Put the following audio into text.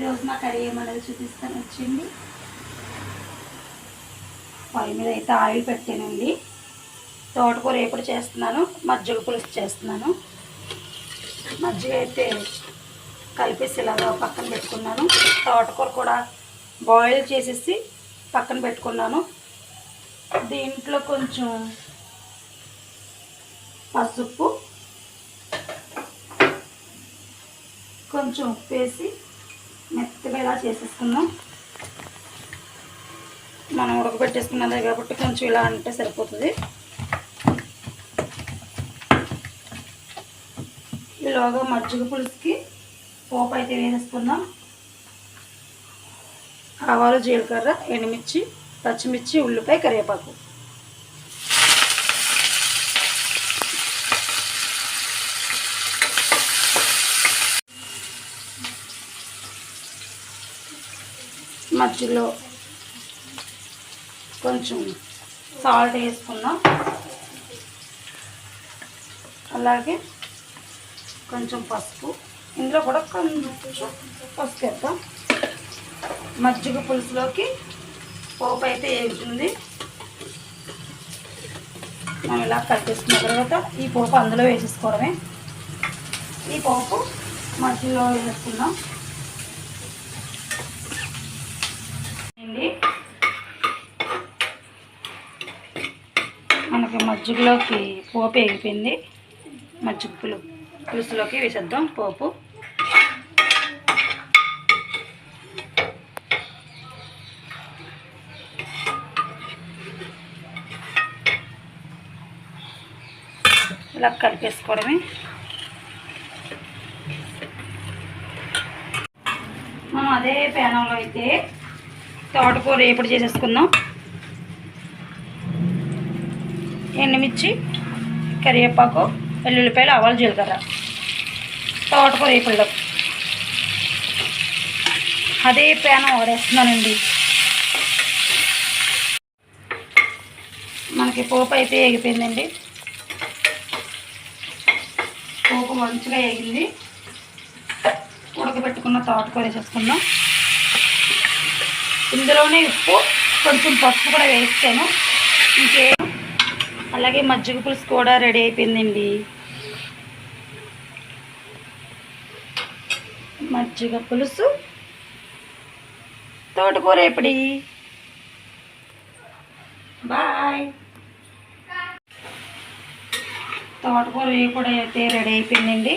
ఈరోజు నా కర్రీ ఏమనేది చూపిస్తాను వచ్చింది. పొయ్యి మీద అయితే ఆయిల్ పెట్టానండి. తోటకూర ఎప్పుడు చేస్తున్నాను, మజ్జిగ పులుసు చేస్తున్నాను. మజ్జిగ అయితే కలిపేసి ఇలాగా పక్కన పెట్టుకున్నాను. తోటకూర కూడా బాయిల్ చేసేసి పక్కన పెట్టుకున్నాను. దీంట్లో కొంచెం పసుపు, కొంచెం ఉప్పు వేసి మెత్తగా ఇలా చేసేసుకుందాం. మనం ఉడకబెట్టేసుకున్నదే కాబట్టి కొంచెం ఇలా అంటే సరిపోతుంది. ఈలోగా మజ్జిగ పులుసుకి పోపు అయితే వేసేసుకుందాం. ఆవాలు, జీలకర్ర, ఎండుమిర్చి, పచ్చిమిర్చి, ఉల్లిపాయ, కరివేపాకు. మధ్యలో కొంచెం సాల్ట్ వేసుకుందాం. అలాగే కొంచెం పసుపు, ఇందులో కూడా కొంచెం పసుపు వేద్దాం. మజ్జిగ పులుసులోకి పోపు అయితే వేగుతుంది. మనం ఇలా కలిపేసుకున్న తర్వాత ఈ పోపు అందులో వేసేసుకోవడమే. ఈ పోపు మధ్యలో వేసుకుందాం. మనకి మజ్జిగలోకి పోపు వేగిపోయింది. మజ్జిగ పులుసులోకి వేసేద్దాం పోపు. ఇలా కలిపేసుకోవడమే. మనం అదే ప్యానంలో అయితే తోటకూర ఎప్పుడు చేసేసుకుందాం. ఎండుమిర్చి, కరివేపాకు, వెల్లుల్లిపాయలు, ఆవాలు, జీలకర్ర, తోటకూర వేపుల్లో అదే ప్యానం వాడేస్తున్నానండి. మనకి పోపు అయితే వేగిపోయిందండి. పోపు మంచిగా వేగింది. ఉడకబెట్టుకున్న తోటకూర వేసేసుకుందాం. ఇందులోనే ఉప్పు, కొంచెం పసుపు కూడా వేస్తాను. ఇంకేం అలాగే మజ్జిగ పులుసు కూడా రెడీ అయిపోయిందండి. మజ్జిగ పులుసు, తోటకూర ఎప్పుడు. బాయ్. తోటకూర కూడా అయితే రెడీ అయిపోయిందండి.